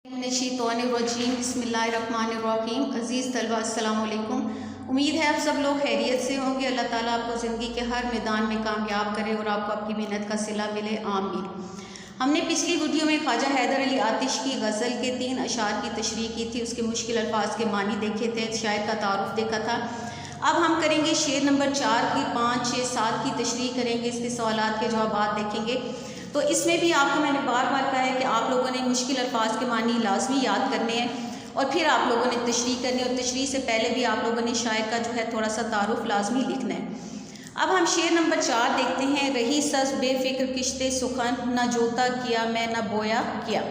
बिस्मिल्लाहिर्रहमानिर्रहीम। अज़ीज़ तलबा अस्सलाम वालेकुम। उम्मीद है आप सब लोग खैरियत से होंगे। अल्लाह ताला आपको ज़िंदगी के हर मैदान में कामयाब करे और आपको आपकी मेहनत का सिला मिले, आमीन। हमने पिछली वीडियो में ख्वाजा हैदर अली आतिश की गज़ल के 3 अशार की तशरीह की थी, उसके मुश्किल अल्फाज के मानी देखे थे, शायर का तारुफ देखा था। अब हम करेंगे शेर नंबर 4 की 5, 6, 7 की तशरीह करेंगे, इसके सवालात के जवाब देखेंगे। तो इसमें भी आपको मैंने बार बार कहा है कि आप लोगों ने मुश्किल अल्फाज के मानी लाजमी याद करने हैं और फिर आप लोगों ने तशरीह करनी है, और तशरीह से पहले भी आप लोगों ने शायर का जो है थोड़ा सा तारुफ लाजमी लिखना है। अब हम शेर नंबर 4 देखते हैं। रही सब्ज़ बेफ़िक्र किश्ते सुखन, न जोता किया मैं न बोया किया।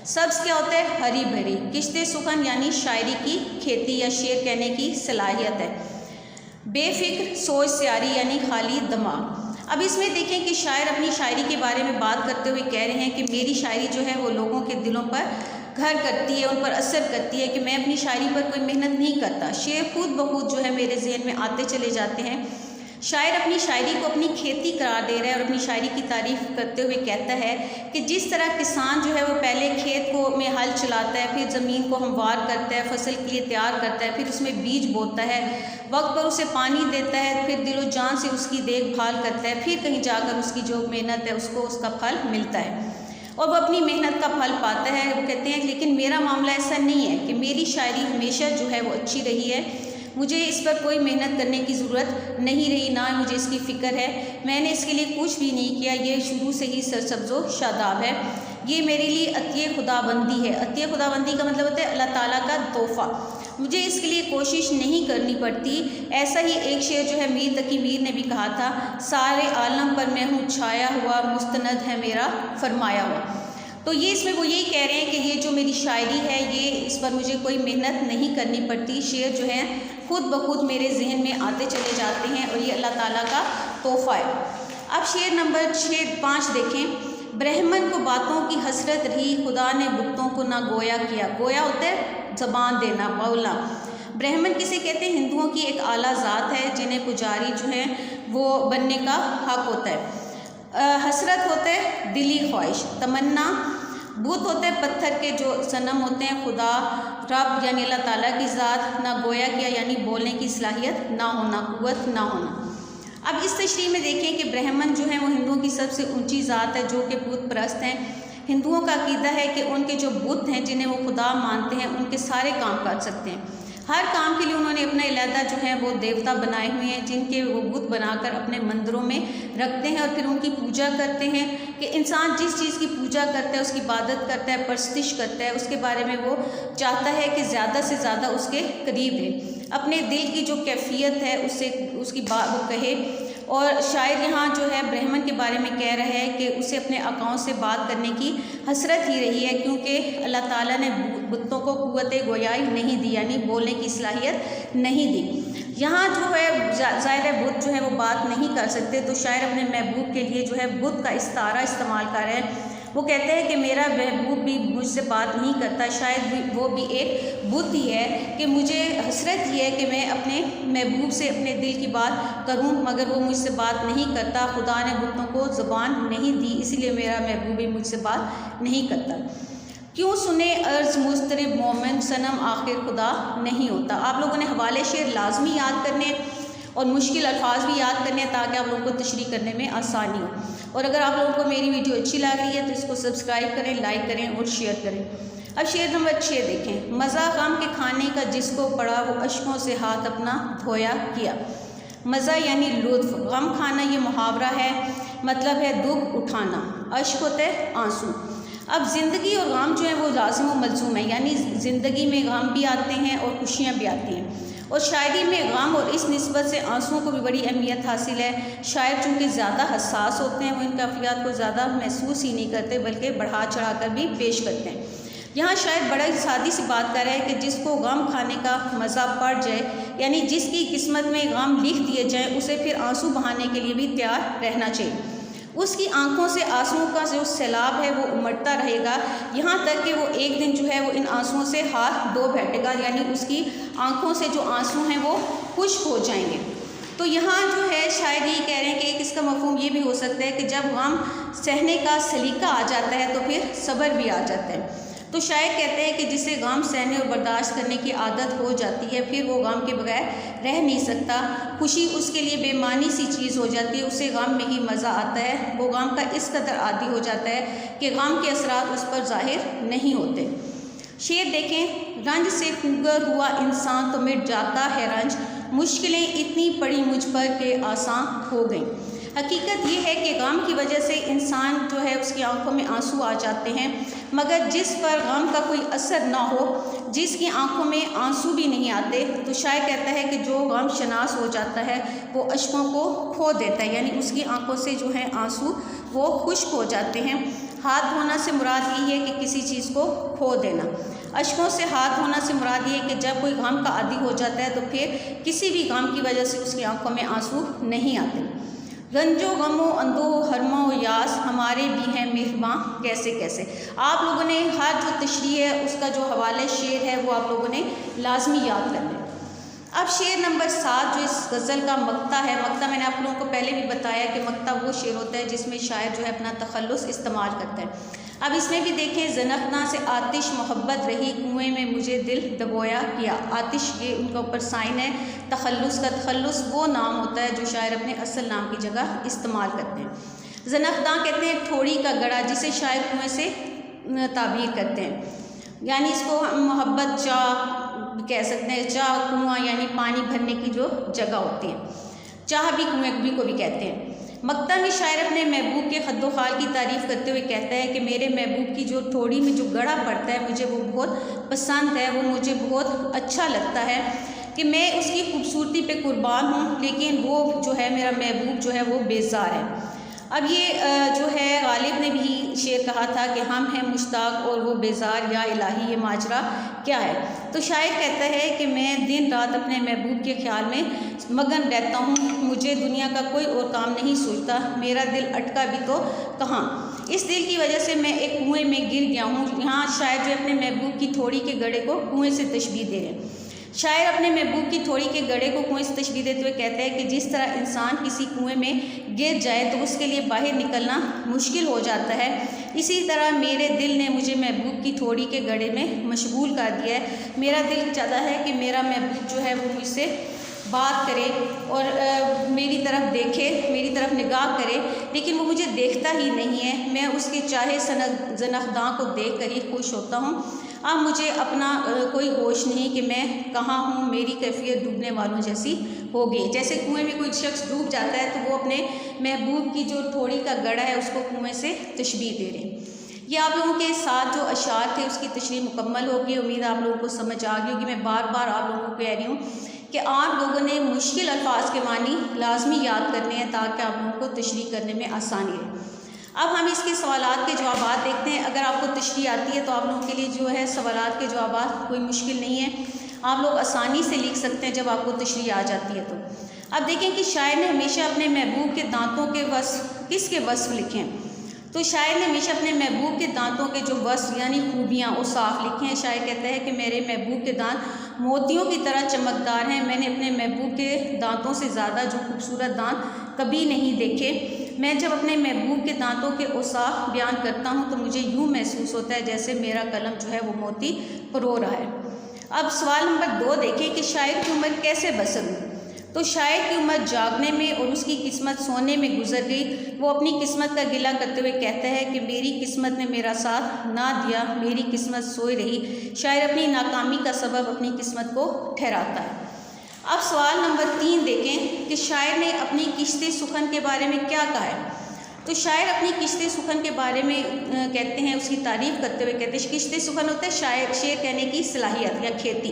सब्ज़ क्या होता है? हरी भरी। किश्ते सुखन यानी शायरी की खेती या शेर कहने की सलाहियत है। बेफ़िक्र सोच सियारी यानी खाली दिमाग। अब इसमें देखें कि शायर अपनी शायरी के बारे में बात करते हुए कह रहे हैं कि मेरी शायरी जो है वो लोगों के दिलों पर घर करती है, उन पर असर करती है, कि मैं अपनी शायरी पर कोई मेहनत नहीं करता। शेर खुद ब खुद जो है मेरे जहन में आते चले जाते हैं। शायर अपनी शायरी को अपनी खेती करार दे रहा है और अपनी शायरी की तारीफ़ करते हुए कहता है कि जिस तरह किसान जो है वो पहले खेत को में हल चलाता है, फिर ज़मीन को हमवार करता है, फसल के लिए तैयार करता है, फिर उसमें बीज बोता है, वक्त पर उसे पानी देता है, फिर दिलो जान से उसकी देखभाल करता है, फिर कहीं जाकर उसकी जो मेहनत है उसको उसका फल मिलता है और वो अपनी मेहनत का फल पाता है। वो कहते हैं लेकिन मेरा मामला ऐसा नहीं है कि मेरी शायरी हमेशा जो है वो अच्छी रही है, मुझे इस पर कोई मेहनत करने की ज़रूरत नहीं रही, ना मुझे इसकी फ़िक्र है, मैंने इसके लिए कुछ भी नहीं किया, ये शुरू से ही सरसब्ज़ो शादाब है, ये मेरे लिए अतिय खुदाबंदी है। अतिय खुदाबंदी का मतलब होता है अल्लाह ताला का तोहफ़ा, मुझे इसके लिए कोशिश नहीं करनी पड़ती। ऐसा ही एक शेर जो है मीर तकी मीर ने भी कहा था, सारे आलम पर मैं हूँ छाया हुआ, मुस्तनद है मेरा फरमाया हुआ। तो ये इसमें वो यही कह रहे हैं कि ये जो मेरी शायरी है ये इस पर मुझे कोई मेहनत नहीं करनी पड़ती, शेर जो है खुद ब खुद मेरे जहन में आते चले जाते हैं और ये अल्लाह ताला का तोहफ़ा है। अब शेर नंबर 5 देखें। ब्रह्मन को बातों की हसरत रही, खुदा ने बुतों को ना गोया किया। गोया होता है ज़बान देना, बोलना। ब्रह्मन किसे कहते हैं? हिंदुओं की एक आला ज़ात है जिन्हें पुजारी जो है वो बनने का हक़ होता है। हसरत होता है दिली ख्वाहिश, तमन्ना। बुत होते हैं पत्थर के जो सनम होते हैं, खुदा रब यानी अल्लाह ताला की ज़ात। ना गोया किया यानी बोलने की सलाहियत ना होना, कुव्वत ना होना। अब इस तशरीह में देखें कि ब्रह्मन जो है वो हिंदुओं की सबसे ऊंची ज़ात है जो कि बुत परस्त हैं। हिंदुओं का अक़ीदा है कि उनके जो बुत हैं जिन्हें वो खुदा मानते हैं उनके सारे काम कर सकते हैं। हर काम के लिए उन्होंने अपना इलादा जो है वो देवता बनाए हुए हैं जिनके वो बुत बनाकर अपने मंदिरों में रखते हैं और फिर उनकी पूजा करते हैं। कि इंसान जिस चीज़ की पूजा करता है, उसकी इबादत करता है, परस्तिश करता है, उसके बारे में वो चाहता है कि ज़्यादा से ज़्यादा उसके करीब है, अपने दिल की जो कैफियत है उससे उसकी बात वो कहे। और शायर यहाँ जो है ब्रह्मन के बारे में कह रहा है कि उसे अपने आकाओं से बात करने की हसरत ही रही है, क्योंकि अल्लाह ताला ने बुतों को कुव्वत गोयाई नहीं दी, यानी बोलने की सलाहियत नहीं दी। यहाँ जो है ज़ाहिर है बुत जो है वो बात नहीं कर सकते, तो शायर अपने महबूब के लिए जो है बुत का इस्तारा इस्तेमाल कर रहे हैं। वो कहते हैं कि मेरा महबूब भी मुझसे बात नहीं करता, शायद वो भी एक बुत ही है कि मुझे हसरत ही है कि मैं अपने महबूब से अपने दिल की बात करूं, मगर वो मुझसे बात नहीं करता। खुदा ने बुतों को ज़बान नहीं दी, इसलिए मेरा महबूब भी मुझसे बात नहीं करता। क्यों सुने अर्ज़ मुस्तरिब मोमिन, सनम आखिर खुदा नहीं होता। आप लोगों ने हवाले शेर लाजमी याद करने और मुश्किल अल्फाज भी याद करने हैं ताकि आप लोगों को तशरीह करने में आसानी हो। और अगर आप लोगों को मेरी वीडियो अच्छी लग रही है तो इसको सब्सक्राइब करें, लाइक करें और शेयर करें। अब शेर नंबर 6 देखें। मज़ा गम के खाने का जिसको पड़ा वो अश्कों से हाथ अपना धोया किया। मज़ा यानी लुत्फ़, गम खाना ये मुहावरा है, मतलब है दुख उठाना। अश्क होते हैं आंसू। अब ज़िंदगी और गम जो है वो लाजिम व मलज़ूम है, यानी ज़िंदगी में गम भी आते हैं और खुशियाँ भी आती हैं, और शायरी में गम और इस निस्बत से आंसुओं को भी बड़ी अहमियत हासिल है। शायर चूँकि ज़्यादा हसास होते हैं, वो इन कैफियत को ज़्यादा महसूस ही नहीं करते बल्कि बढ़ा चढ़ा कर भी पेश करते हैं। यहाँ शायर बड़ा ही सादी सी बात कर रहा है कि जिसको गम खाने का मज़ा पड़ जाए, यानी जिसकी किस्मत में गम लिख दिए जाए, उसे फिर आंसू बहाने के लिए भी तैयार रहना चाहिए। उसकी आंखों से आंसुओं का जो सैलाब है वो उमड़ता रहेगा, यहाँ तक कि वो एक दिन जो है वो इन आंसुओं से हाथ धो बैठेगा, यानी उसकी आंखों से जो आंसू हैं वो खुश्क हो जाएंगे। तो यहाँ जो है शायद ये कह रहे हैं कि एक इसका मफहूम ये भी हो सकता है कि जब गम सहने का सलीका आ जाता है तो फिर सब्र भी आ जाता है। तो शायर कहते हैं कि जिसे गम सहने और बर्दाश्त करने की आदत हो जाती है, फिर वो गम के बगैर रह नहीं सकता। खुशी उसके लिए बेमानी सी चीज़ हो जाती है, उसे गम में ही मज़ा आता है। वो गम का इस कदर आदी हो जाता है कि गम के असरात उस पर ज़ाहिर नहीं होते। शेर देखें, रंज से खूगर हुआ इंसान तो मिट जाता है रंज, मुश्किलें इतनी पड़ी मुझ पर के आसान हो गई। हकीकत ये है कि गम की वजह से इंसान जो है उसकी आंखों में आंसू आ जाते हैं, मगर जिस पर गम का कोई असर ना हो, जिसकी आंखों में आंसू भी नहीं आते, तो शायर कहता है कि जो गम शनास हो जाता है वो अश्कों को खो देता है, यानी उसकी आंखों से जो है आंसू वो खुश्क हो जाते हैं। हाथ धोना से मुराद ये है कि किसी चीज़ को खो देना। अश्कों से हाथ धोना से मुराद ये है कि जब कोई गम का आदी हो जाता है तो फिर किसी भी गम की वजह से उसकी आंखों में आंसू नहीं आते। रंजो गमो अंदो हरमो यास, हमारे भी हैं मेहरबां कैसे कैसे। आप लोगों ने हर जो तशरीह है उसका जो हवाले शेर है वो आप लोगों ने लाजमी याद करना है। अब शेर नंबर 7 जो इस गज़ल का मक्ता है, मक्ता मैंने आप लोगों को पहले भी बताया कि मक्ता वो शेर होता है जिसमें शायर जो है अपना तखल्लुस इस्तेमाल करता है। अब इसमें भी देखें, ज़नख़ना से आतिश मोहब्बत रही, कुएँ में मुझे दिल डबोया किया। आतिश ये उनका ऊपर साइन है तखल्लुस का। तखल्लुस वो नाम होता है जो शायर अपने असल नाम की जगह इस्तेमाल करते हैं। ज़नख़ना कहते हैं थोड़ी का गड़ा, जिसे शायर कुएँ से ताबीर करते हैं, यानी इसको मोहब्बत चाह कह सकते हैं। चाह कुआँ यानी पानी भरने की जो जगह होती है, चाह भी कुएँ भी को भी कहते हैं। मक्ता में शायर अपने महबूब के खद्दो खाल की तारीफ़ करते हुए कहता है कि मेरे महबूब की जो थोड़ी में जो गड़ा पड़ता है मुझे वो बहुत पसंद है, वो मुझे बहुत अच्छा लगता है कि मैं उसकी खूबसूरती पे कुर्बान हूँ, लेकिन वो जो है मेरा महबूब जो है वो बेजार है। अब ये जो है गालिब ने भी शेर कहा था कि हम हैं मुश्ताक और वो बेजार, या इलाही ये माजरा क्या है। तो शायर कहता है कि मैं दिन रात अपने महबूब के ख्याल में मगन रहता हूँ, मुझे दुनिया का कोई और काम नहीं सोचता, मेरा दिल अटका भी तो कहाँ, इस दिल की वजह से मैं एक कुएँ में गिर गया हूँ। यहाँ शायर जो अपने महबूब की थोड़ी के गड़े को कुएँ से तशबीह दे रहे हैं। शायर अपने महबूब की थोड़ी के गड़े को कुएँ से तशबीह देते हुए कहते हैं कि जिस तरह इंसान किसी कुएं में गिर जाए तो उसके लिए बाहर निकलना मुश्किल हो जाता है, इसी तरह मेरे दिल ने मुझे महबूब की थोड़ी के गड़े में मशगूल कर दिया है। मेरा दिल चाहता है कि मेरा महबूब जो है वो मुझसे बात करे और मेरी तरफ देखे, मेरी तरफ निगाह करे, लेकिन वो मुझे देखता ही नहीं है। मैं उसके चाहे ज़नख़दा को देख कर ही खुश होता हूँ। अब मुझे अपना कोई होश नहीं कि मैं कहाँ हूँ, मेरी कैफियत डूबने वालों जैसी हो गई। जैसे कुएं में कोई शख्स डूब जाता है तो वो अपने महबूब की जो थोड़ी का गड़ा है उसको कुएं से तशबीह दे रहे हैं। ये आप लोगों के साथ जो अशार थे उसकी तशरीह मुकम्मल होगी। उम्मीद आप लोगों को समझ आ गई होगी। मैं बार बार आप लोगों को कह रही हूँ कि आप लोगों ने मुश्किल अल्फाज के मानी लाजमी याद करने हैं ताकि आप लोगों को तशरीह करने में आसानी रहे। अब हम इसके सवालात के जवाब देखते हैं। अगर आपको तशरीह आती है तो आप लोगों के लिए जो है सवालात के जवाब कोई मुश्किल नहीं है, आप लोग आसानी से लिख सकते हैं जब आपको तशरीह आ जाती है तो। अब देखें कि शायर ने हमेशा अपने महबूब के दांतों के वस्फ किसके वस्फ लिखे हैं। तो शायर ने हमेशा अपने महबूब के दांतों के जो वस्फ यानी खूबियाँ वो साफ लिखे हैं। शायर कहता है कि मेरे महबूब के दांत मोतियों की तरह चमकदार हैं, मैंने अपने महबूब के दांतों से ज़्यादा जो खूबसूरत दांत कभी नहीं देखे। मैं जब अपने महबूब के दांतों के औसाफ बयान करता हूँ तो मुझे यूँ महसूस होता है जैसे मेरा कलम जो है वो मोती परो रहा है। अब सवाल नंबर 2 देखें कि शायर की उम्र कैसे बसर हुई। तो शायर की उम्र जागने में और उसकी किस्मत सोने में गुजर गई। वो अपनी किस्मत का गिला करते हुए कहता है कि मेरी किस्मत ने मेरा साथ ना दिया, मेरी किस्मत सोई रही। शायर अपनी नाकामी का सबब अपनी किस्मत को ठहराता है। अब सवाल नंबर 3 देखें कि शायर ने अपनी किश्ते सुखन के बारे में क्या कहा है। तो शायर अपनी किश्ते सुखन के बारे में कहते हैं, उसकी तारीफ़ करते हुए कहते हैं किश्ते सुखन होता है शेर कहने की सलाहियत या खेती,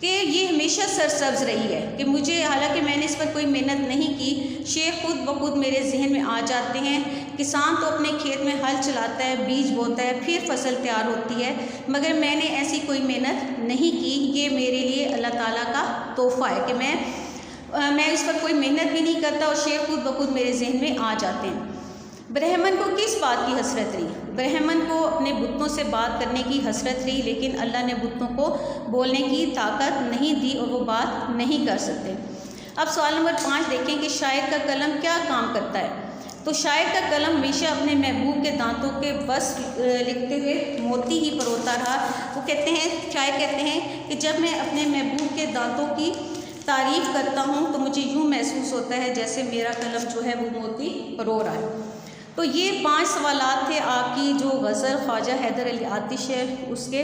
कि ये हमेशा सरसब्ज़ रही है कि मुझे हालांकि मैंने इस पर कोई मेहनत नहीं की, शेर खुद ब खुद मेरे जहन में आ जाते हैं। किसान तो अपने खेत में हल चलाता है, बीज बोता है, फिर फसल तैयार होती है, मगर मैंने ऐसी कोई मेहनत नहीं की। ये मेरे लिए अल्लाह ताला का तोहफ़ा है कि मैं इस पर कोई मेहनत भी नहीं करता और शेर खुद ब खुद मेरे जहन में आ जाते हैं। ब्रह्मन को किस बात की हसरत रही। ब्रह्मन को अपने बुतों से बात करने की हसरत रही, लेकिन अल्लाह ने बुतों को बोलने की ताकत नहीं दी और वो बात नहीं कर सकते। अब सवाल नंबर 5 देखें कि शायर का कलम क्या काम करता है। तो शायर का कलम हमेशा अपने महबूब के दांतों के वस्फ लिखते हुए मोती ही परोता रहा। वो कहते हैं, शायर कहते हैं कि जब मैं अपने महबूब के दांतों की तारीफ़ करता हूँ तो मुझे यूँ महसूस होता है जैसे मेरा कलम जो है वो मोती परो रहा है। तो ये 5 सवालात थे आपकी जो गज़ल ख्वाजा हैदर अली आतिश है उसके।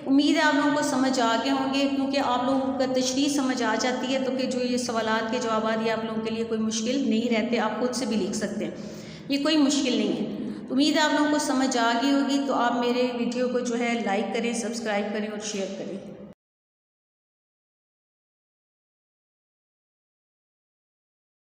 उम्मीद है आप लोगों को समझ आ गए होंगे, क्योंकि आप लोगों का तशरीह समझ आ जाती है तो कि जो ये सवालात के जवाब ये आप लोगों के लिए कोई मुश्किल नहीं रहते, आप खुद से भी लिख सकते हैं, ये कोई मुश्किल नहीं है। उम्मीद है आप लोगों को समझ आ गई होगी। तो आप मेरे वीडियो को जो है लाइक करें, सब्सक्राइब करें और शेयर करें।